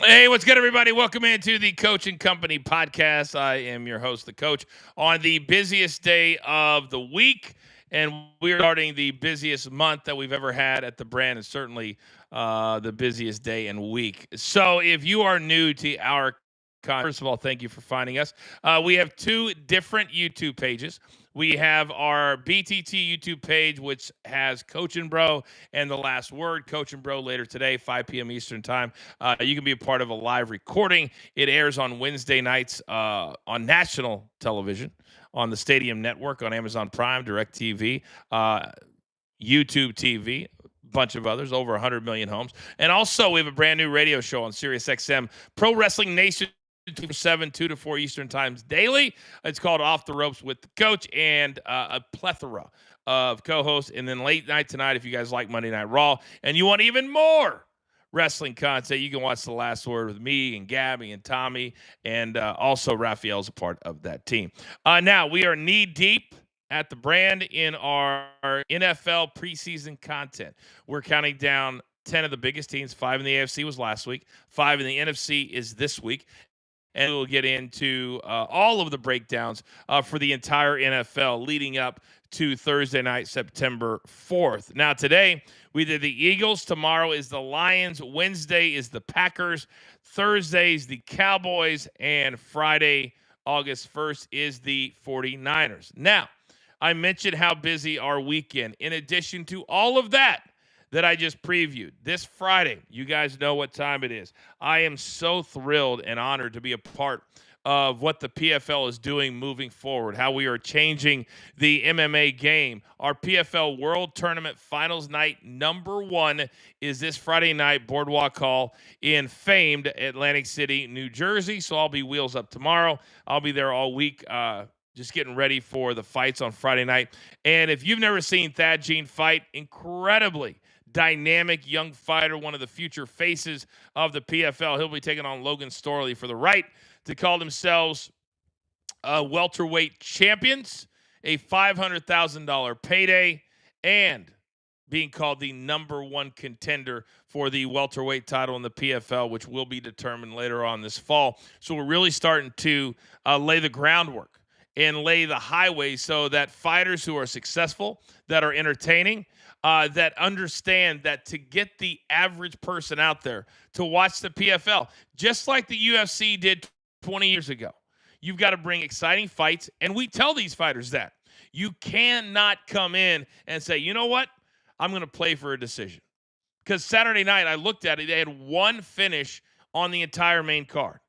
Hey, what's good, everybody? Welcome into the Coach and Company podcast. I am your host, the Coach, on the busiest day of the week, and we're starting the busiest month that we've ever had at the brand, and certainly the busiest day and week. So, if you are new to our first of all, thank you for finding us. We have two different YouTube pages. We have our BTT YouTube page, which has Coach and Bro and the last word, Coach and Bro, later today, 5 p.m. Eastern time. You can be a part of a live recording. It airs on Wednesday nights on national television, on the Stadium Network, on Amazon Prime, DirecTV, YouTube TV, bunch of others, over 100 million homes. And also, we have a brand new radio show on SiriusXM, Pro Wrestling Nation, 2 to 4 Eastern times daily. It's called Off the Ropes with the Coach, and a plethora of co-hosts. And then late night tonight, if you guys like Monday Night Raw and you want even more wrestling content, you can watch The Last Word with me and Gabby and Tommy, and also Raphael's a part of that team. Now, we are knee-deep at the brand in our NFL preseason content. We're counting down 10 of the biggest teams. 5 in the AFC was last week. 5 in the NFC is this week. And we'll get into all of the breakdowns for the entire NFL leading up to Thursday night, September 4th. Now, today, we did the Eagles. Tomorrow is the Lions. Wednesday is the Packers. Thursday is the Cowboys. And Friday, August 1st, is the 49ers. Now, I mentioned how busy our weekend. In addition to all of that I just previewed, this Friday, you guys know what time it is. I am so thrilled and honored to be a part of what the PFL is doing moving forward, how we are changing the MMA game. Our PFL World Tournament Finals Night #1 is this Friday night, Boardwalk Hall in famed Atlantic City, New Jersey. So I'll be wheels up tomorrow. I'll be there all week, just getting ready for the fights on Friday night. And if you've never seen Thad Gene fight, incredibly dynamic young fighter, one of the future faces of the PFL. He'll be taking on Logan Storley for the right to call themselves welterweight champions, a $500,000 payday, and being called the #1 contender for the welterweight title in the PFL, which will be determined later on this fall. So we're really starting to lay the groundwork and lay the highway so that fighters who are successful, that are entertaining, that understand that to get the average person out there to watch the PFL, just like the UFC did 20 years ago, you've got to bring exciting fights. And we tell these fighters that. You cannot come in and say, you know what? I'm going to play for a decision. Because Saturday night, I looked at it, they had one finish on the entire main card.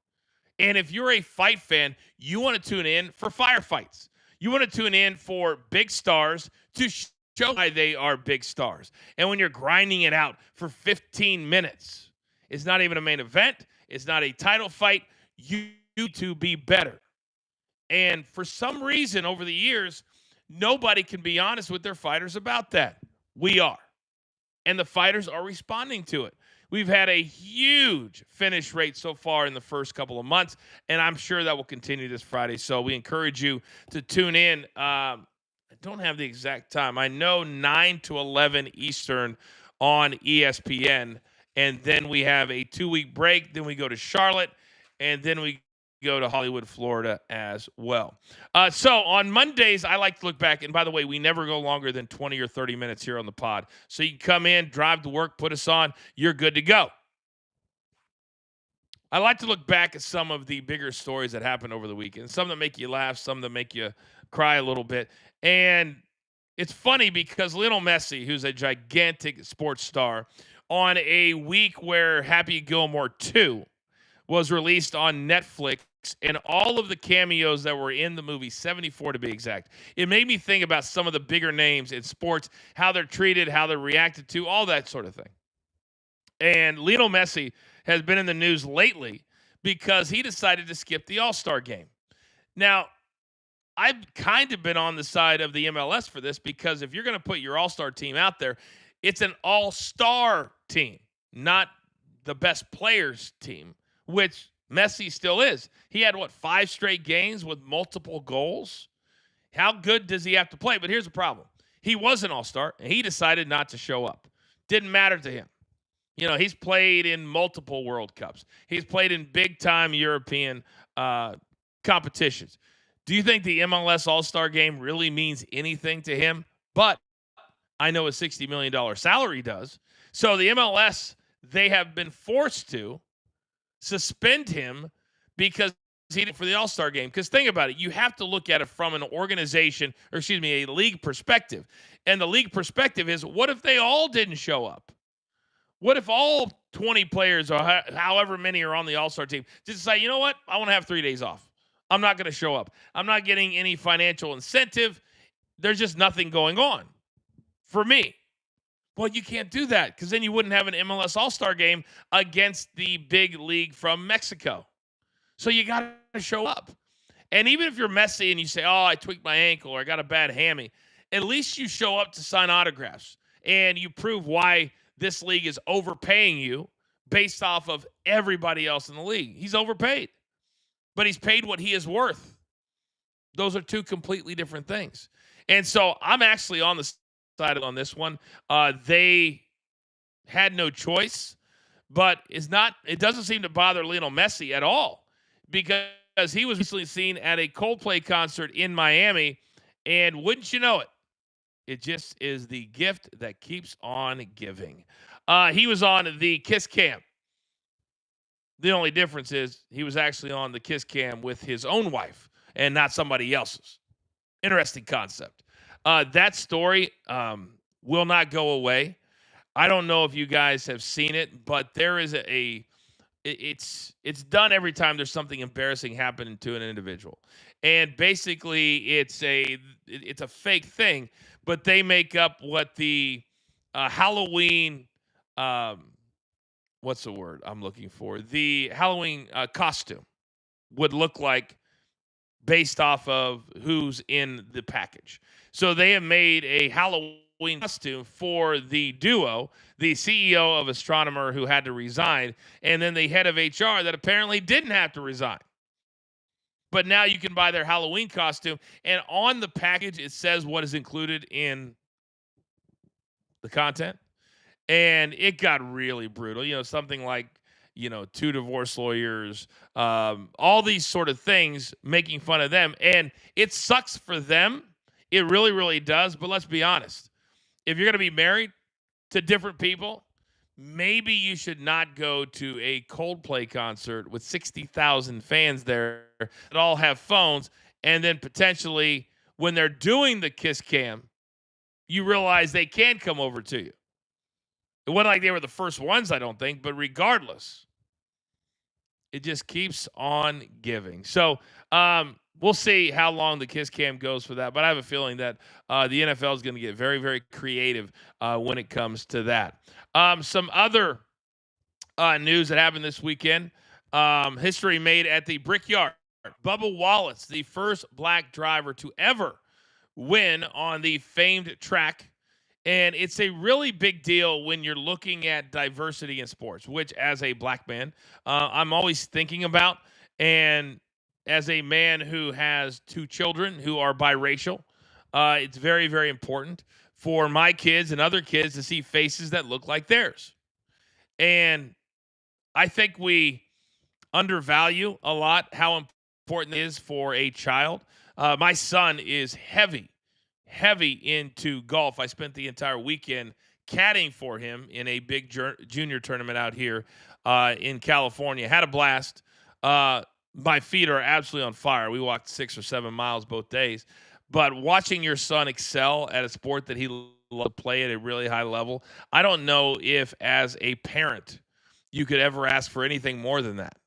And if you're a fight fan, you want to tune in for firefights. You want to tune in for big stars to show why they are big stars. And when you're grinding it out for 15 minutes, it's not even a main event. It's not a title fight. You need to be better. And for some reason over the years, nobody can be honest with their fighters about that. We are. And the fighters are responding to it. We've had a huge finish rate so far in the first couple of months, and I'm sure that will continue this Friday. So we encourage you to tune in. I don't have the exact time. I know 9 to 11 Eastern on ESPN, and then we have a 2-week break. Then we go to Charlotte, and then we go to Hollywood, Florida as well. So on Mondays, I like to look back. And by the way, we never go longer than 20 or 30 minutes here on the pod. So you can come in, drive to work, put us on. You're good to go. I like to look back at some of the bigger stories that happened over the weekend. Some that make you laugh, some that make you cry a little bit. And it's funny because Lionel Messi, who's a gigantic sports star, on a week where Happy Gilmore 2 was released on Netflix, and all of the cameos that were in the movie, 74 to be exact, it made me think about some of the bigger names in sports, how they're treated, how they're reacted to, all that sort of thing. And Lionel Messi has been in the news lately because he decided to skip the All-Star game. Now, I've kind of been on the side of the MLS for this because if you're going to put your All-Star team out there, it's an All-Star team, not the best players team, which Messi still is. He had, 5 straight games with multiple goals? How good does he have to play? But here's the problem. He was an all-star, and he decided not to show up. Didn't matter to him He's played in multiple World Cups. He's played in big-time European competitions. Do you think the MLS All-Star Game really means anything to him? But I know a $60 million salary does. So the MLS, they have been forced to suspend him because he did for the All-Star Game. Because think about it, you have to look at it from an organization, or excuse me, a league perspective. And the league perspective is, what if they all didn't show up? What if all 20 players or however many are on the All-Star team just say, you know what, I want to have 3 days off. I'm not going to show up. I'm not getting any financial incentive. There's just nothing going on for me. Well, you can't do that because then you wouldn't have an MLS All-Star Game against the big league from Mexico. So you got to show up. And even if you're Messi and you say, oh, I tweaked my ankle or I got a bad hammy, at least you show up to sign autographs and you prove why this league is overpaying you based off of everybody else in the league. He's overpaid, but he's paid what he is worth. Those are two completely different things. And so I'm actually on the side on this one. They had no choice, but it doesn't seem to bother Lionel Messi at all because he was recently seen at a Coldplay concert in Miami, and wouldn't you know it, it just is the gift that keeps on giving. He was on the Kiss Cam. The only difference is he was actually on the Kiss Cam with his own wife and not somebody else's. Interesting concept. That story will not go away. I don't know if you guys have seen it, but there is it's done every time there's something embarrassing happening to an individual. And basically it's a fake thing, but they make up what the Halloween what's the word I'm looking for? The Halloween costume would look like based off of who's in the package. So they have made a Halloween costume for the duo, the CEO of Astronomer who had to resign, and then the head of HR that apparently didn't have to resign. But now you can buy their Halloween costume, and on the package it says what is included in the content. And it got really brutal. Something like, 2 divorce lawyers, all these sort of things, making fun of them. And it sucks for them. It really, really does. But let's be honest. If you're going to be married to different people, maybe you should not go to a Coldplay concert with 60,000 fans there that all have phones. And then potentially when they're doing the Kiss Cam, you realize they can come over to you. It wasn't like they were the first ones, I don't think, but regardless, it just keeps on giving. So we'll see how long the Kiss Cam goes for that, but I have a feeling that the NFL is going to get very, very creative when it comes to that. Some other news that happened this weekend, history made at the Brickyard. Bubba Wallace, the first black driver to ever win on the famed track. And it's a really big deal when you're looking at diversity in sports, which as a black man, I'm always thinking about. And as a man who has 2 children who are biracial, it's very, very important for my kids and other kids to see faces that look like theirs. And I think we undervalue a lot how important it is for a child. My son is heavy into golf. I spent the entire weekend caddying for him in a big junior tournament out here in California. Had a blast. My feet are absolutely on fire. We walked 6 or 7 miles both days. But watching your son excel at a sport that he loves to play at a really high level, I don't know if as a parent you could ever ask for anything more than that.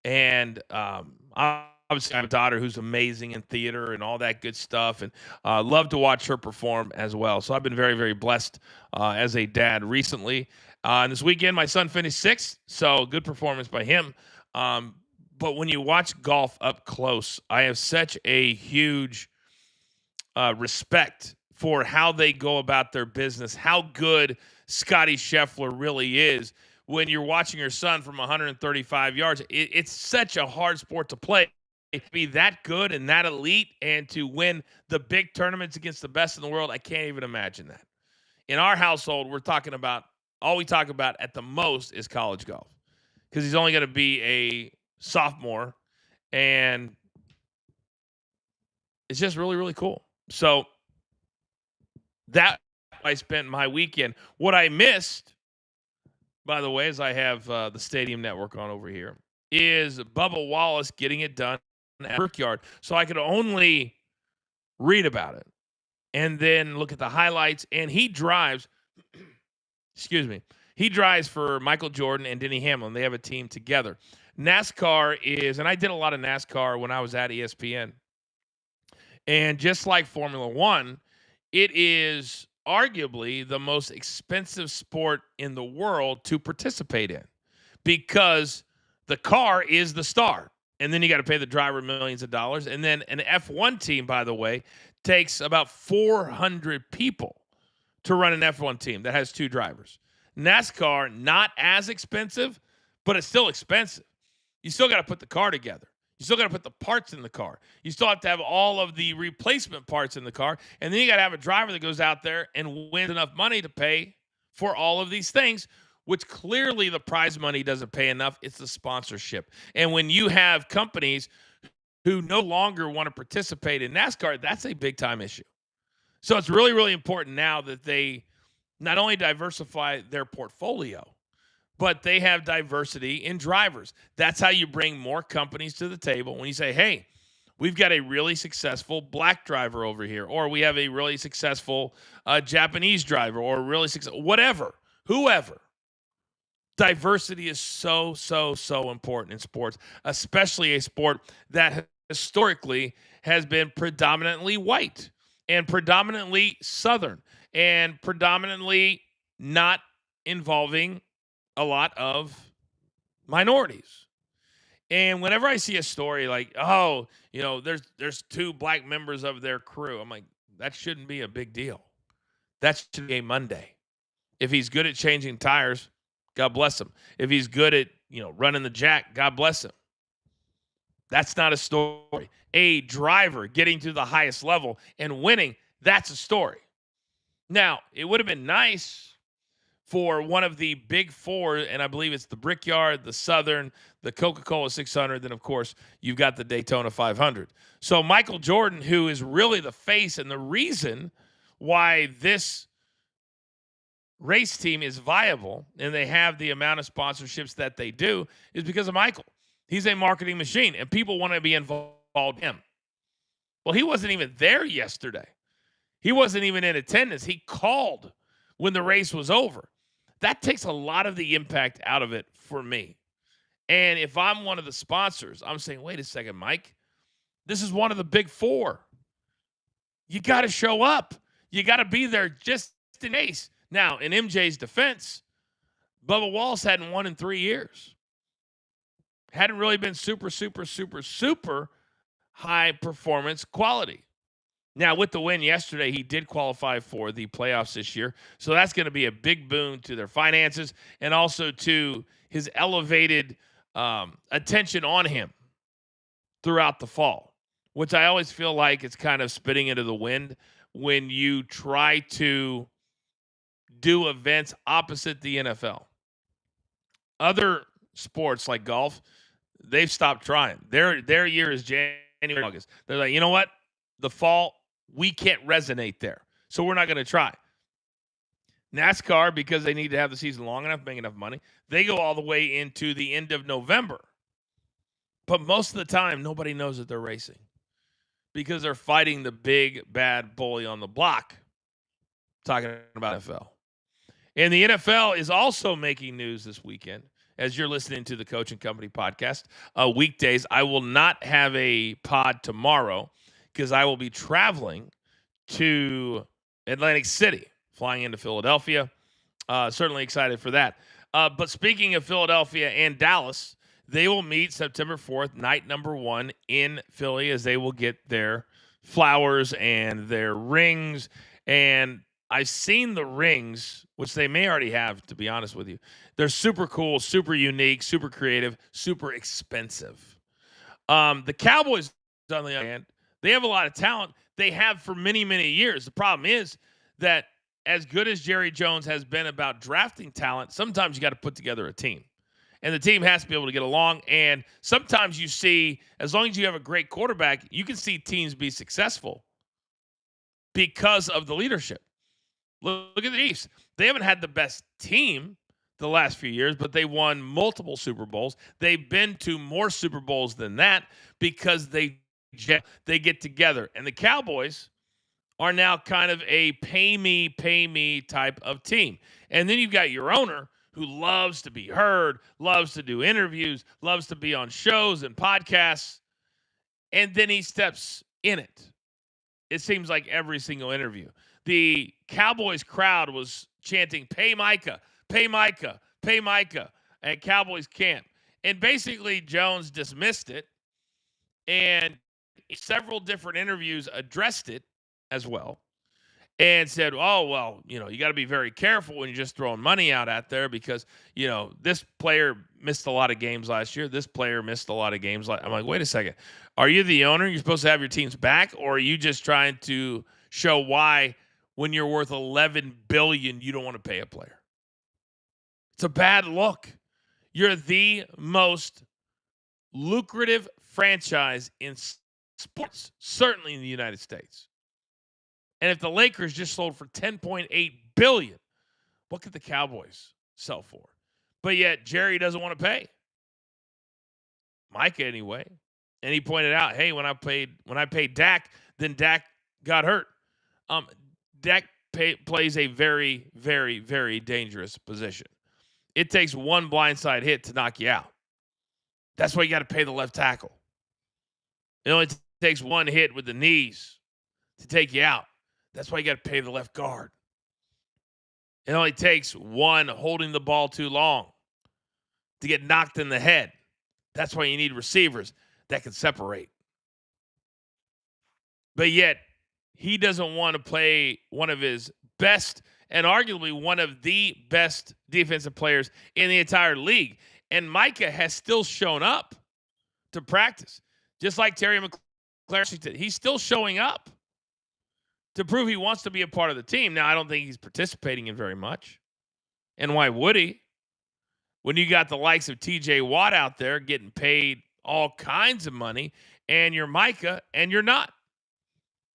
And obviously, I have a daughter who's amazing in theater and all that good stuff, and love to watch her perform as well. So I've been very, very blessed as a dad recently. And this weekend, my son finished 6th, so good performance by him. But when you watch golf up close, I have such a huge respect for how they go about their business, how good Scotty Scheffler really is. When you're watching your son from 135 yards, it's such a hard sport to play. To be that good and that elite and to win the big tournaments against the best in the world, I can't even imagine that. In our household, we're talking about all we talk about at the most is college golf because he's only going to be a sophomore, and it's just really, really cool. So that I spent my weekend. What I missed, by the way, as I have the Stadium Network on over here, is Bubba Wallace getting it done at Brickyard. So I could only read about it and then look at the highlights. And he drives, excuse me, he drives for Michael Jordan and Denny Hamlin. They have a team together. NASCAR is, and I did a lot of NASCAR when I was at ESPN. And just like Formula One, it is arguably the most expensive sport in the world to participate in because the car is the star. And then you got to pay the driver millions of dollars. And then an F1 team, by the way, takes about 400 people to run an F1 team that has 2 drivers. NASCAR, not as expensive, but it's still expensive. You still got to put the car together. You still got to put the parts in the car. You still have to have all of the replacement parts in the car. And then you got to have a driver that goes out there and wins enough money to pay for all of these things, which clearly the prize money doesn't pay enough. It's the sponsorship. And when you have companies who no longer want to participate in NASCAR, that's a big time issue. So it's really, really important now that they not only diversify their portfolio, but they have diversity in drivers. That's how you bring more companies to the table. When you say, hey, we've got a really successful black driver over here, or we have a really successful Japanese driver, or really successful, whatever, whoever. Diversity is so, so, so important in sports, especially a sport that historically has been predominantly white and predominantly Southern and predominantly not involving a lot of minorities. And whenever I see a story like, oh, there's 2 black members of their crew, I'm like, that shouldn't be a big deal. That should be a Monday. If he's good at changing tires, God bless him. If he's good at, running the jack, God bless him. That's not a story. A driver getting to the highest level and winning, that's a story. Now, it would have been nice for one of the big 4, and I believe it's the Brickyard, the Southern, the Coca-Cola 600, then, of course, you've got the Daytona 500. So Michael Jordan, who is really the face and the reason why this race team is viable and they have the amount of sponsorships that they do, is because of Michael. He's a marketing machine, and people want to be involved in him. Well, he wasn't even there yesterday. He wasn't even in attendance. He called when the race was over. That takes a lot of the impact out of it for me. And if I'm one of the sponsors, I'm saying, wait a second, Mike, this is one of the big 4. You got to show up. You got to be there just in case. Now, in MJ's defense, Bubba Wallace hadn't won in 3 years. Hadn't really been super, super, super, super high performance quality. Now, with the win yesterday, he did qualify for the playoffs this year. So that's going to be a big boon to their finances and also to his elevated attention on him throughout the fall, which I always feel like it's kind of spitting into the wind when you try to do events opposite the NFL. Other sports like golf, they've stopped trying. Their year is January, August. They're like, you know what? The fall, we can't resonate there. So we're not going to try. NASCAR, because they need to have the season long enough, make enough money, they go all the way into the end of November. But most of the time, nobody knows that they're racing because they're fighting the big, bad bully on the block. Talking about NFL. And the NFL is also making news this weekend. As you're listening to the Coach and Company podcast, weekdays, I will not have a pod tomorrow because I will be traveling to Atlantic City, flying into Philadelphia. Certainly excited for that. But speaking of Philadelphia and Dallas, they will meet September 4th, night number 1 in Philly, as they will get their flowers and their rings. And I've seen the rings, which they may already have, to be honest with you. They're super cool, super unique, super creative, super expensive. The Cowboys, on the other hand, they have a lot of talent. They have for many, many years. The problem is that as good as Jerry Jones has been about drafting talent, sometimes you got to put together a team. And the team has to be able to get along. And sometimes you see, as long as you have a great quarterback, you can see teams be successful because of the leadership. Look at the Chiefs. They haven't had the best team the last few years, but they won multiple Super Bowls. They've been to more Super Bowls than that because they get together. And the Cowboys are now kind of a pay me type of team. And then you've got your owner who loves to be heard, loves to do interviews, loves to be on shows and podcasts. And then he steps in it. It seems like every single interview. The Cowboys crowd was chanting, "Pay Micah, pay Micah, pay Micah," at Cowboys camp. And basically, Jones dismissed it. And several different interviews addressed it as well and said, "Oh, well, you got to be very careful when you're just throwing money out there because, this player missed a lot of games last year. This player missed a lot of games." I'm like, wait a second. Are you the owner? You're supposed to have your team's back, or are you just trying to show why when you're worth $11 billion, you don't want to pay a player? It's a bad look. You're the most lucrative franchise in sports, certainly in the United States. And if the Lakers just sold for $10.8 billion, what could the Cowboys sell for? But yet Jerry doesn't want to pay. Micah anyway. And he pointed out, hey, when I paid Dak, then Dak got hurt. Dak plays a very, very, very dangerous position. It takes one blindside hit to knock you out. That's why you got to pay the left tackle. It only takes one hit with the knees to take you out. That's why you got to pay the left guard. It only takes one holding the ball too long to get knocked in the head. That's why you need receivers that can separate. But yet, he doesn't want to play one of his best and arguably one of the best defensive players in the entire league. And Micah has still shown up to practice. Just like Terry McLaurin, he's still showing up to prove he wants to be a part of the team. Now, I don't think he's participating in very much. And why would he? When you got the likes of TJ Watt out there getting paid all kinds of money, and you're Micah, and you're not.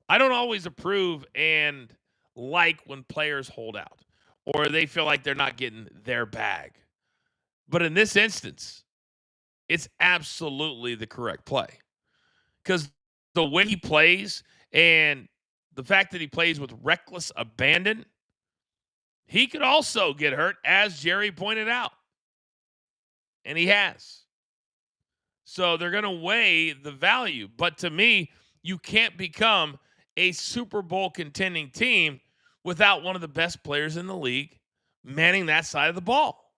I don't always approve and like when players hold out or they feel like they're not getting their bag. But in this instance, it's absolutely the correct play. Because the way he plays and the fact that he plays with reckless abandon, he could also get hurt, as Jerry pointed out. And he has. So they're going to weigh the value. But to me, you can't become a Super Bowl contending team without one of the best players in the league manning that side of the ball.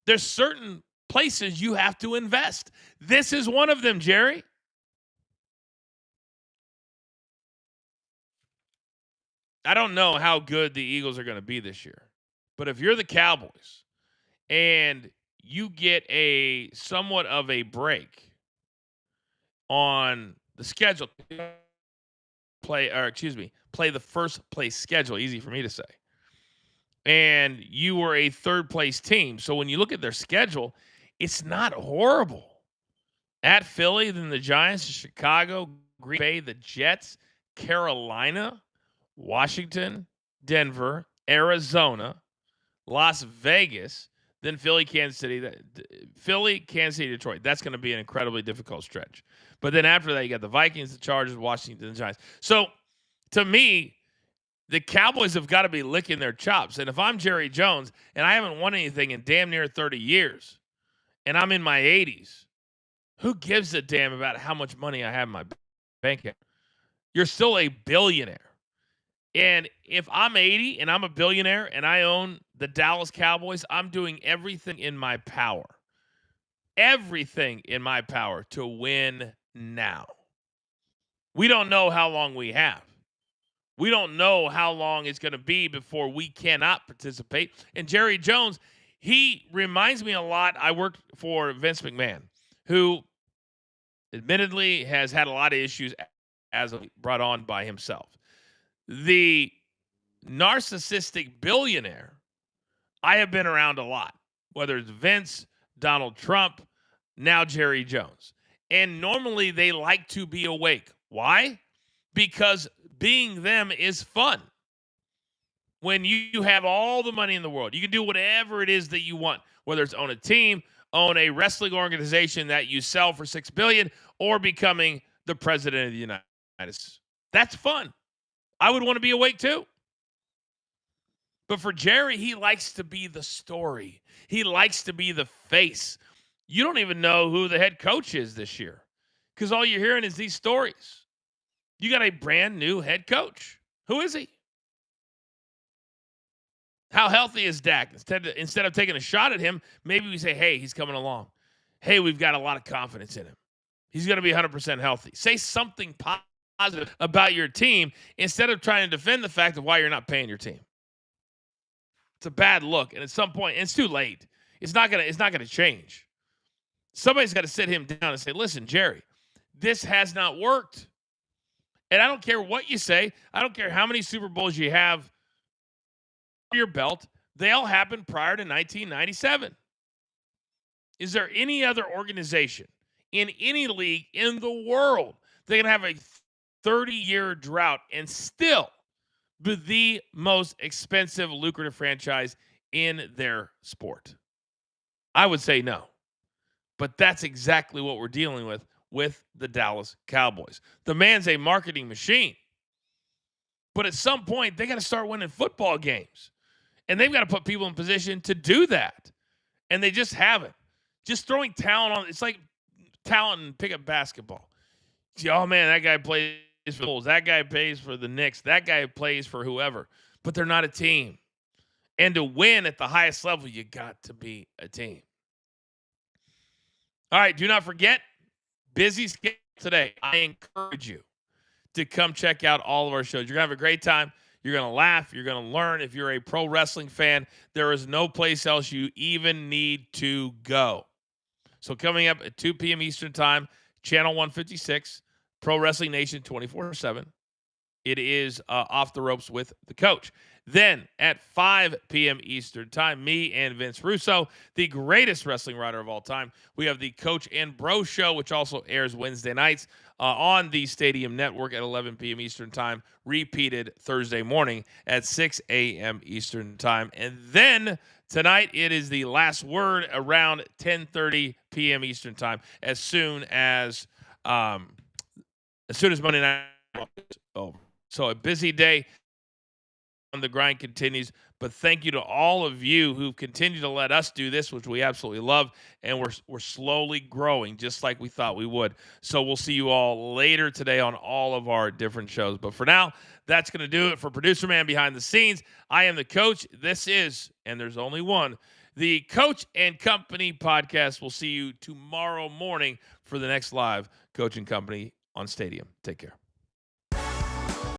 There's certain places you have to invest. This is one of them, Jerry. I don't know how good the Eagles are going to be this year. But if you're the Cowboys and you get a somewhat of a break on the schedule, play the first place schedule, easy for me to say. And you were a third place team. So when you look at their schedule, it's not horrible. At Philly, then the Giants, Chicago, Green Bay, the Jets, Carolina, Washington, Denver, Arizona, Las Vegas, then Philly, Kansas City, Detroit. That's going to be an incredibly difficult stretch. But then after that, you got the Vikings, the Chargers, Washington, the Giants. So to me, the Cowboys have got to be licking their chops. And if I'm Jerry Jones and I haven't won anything in damn near 30 years and I'm in my 80s, who gives a damn about how much money I have in my bank account? You're still a billionaire. And if I'm 80 and I'm a billionaire and I own the Dallas Cowboys, I'm doing everything in my power to win now. We don't know how long we have. We don't know how long it's going to be before we cannot participate. And Jerry Jones, he reminds me a lot. I worked for Vince McMahon, who admittedly has had a lot of issues as brought on by himself. The narcissistic billionaire, I have been around a lot, whether it's Vince, Donald Trump, now Jerry Jones. And normally they like to be awake. Why? Because being them is fun. When you have all the money in the world, you can do whatever it is that you want, whether it's own a team, own a wrestling organization that you sell for $6 billion, or becoming the president of the United States. That's fun. I would want to be awake too. But for Jerry, he likes to be the story. He likes to be the face. You don't even know who the head coach is this year because all you're hearing is these stories. You got a brand new head coach. Who is he? How healthy is Dak? Instead of taking a shot at him, maybe we say, hey, he's coming along. Hey, we've got a lot of confidence in him. He's going to be 100% healthy. Say something positive about your team instead of trying to defend the fact of why you're not paying your team. It's a bad look, and at some point, it's too late. It's not gonna change. Somebody's got to sit him down and say, listen, Jerry, this has not worked. And I don't care what you say. I don't care how many Super Bowls you have your belt. They all happened prior to 1997. Is there any other organization in any league in the world that can have a 30-year drought and still be the most expensive, lucrative franchise in their sport? I would say no. But that's exactly what we're dealing with the Dallas Cowboys. The man's a marketing machine. But at some point, they got to start winning football games. And they've got to put people in position to do that. And they just haven't. Just throwing talent on, it's like talent in pickup basketball. See, oh man, that guy plays for the Bulls. That guy plays for the Knicks. That guy plays for whoever. But they're not a team. And to win at the highest level, you got to be a team. All right, do not forget, busy schedule today. I encourage you to come check out all of our shows. You're going to have a great time. You're going to laugh. You're going to learn. If you're a pro wrestling fan, there is no place else you even need to go. So coming up at 2 p.m. Eastern Time, Channel 156, Pro Wrestling Nation 24/7. It is Off the Ropes with the Coach. Then at 5 p.m. Eastern Time, me and Vince Russo, the greatest wrestling writer of all time, we have the Coach and Bro Show, which also airs Wednesday nights on the Stadium Network at 11 p.m. Eastern Time, repeated Thursday morning at 6 a.m. Eastern Time. And then tonight, it is the last word around 10:30 p.m. Eastern Time, as soon as Monday night is over. So a busy day. The grind continues, but thank you to all of you who continue to let us do this, which we absolutely love, and we're slowly growing just like we thought we would. So we'll see you all later today on all of our different shows. But for now, that's going to do it for Producer Man Behind the Scenes. I am the Coach. This is, and there's only one, the Coach and Company podcast. We'll see you tomorrow morning for the next live Coach and Company on Stadium. Take care.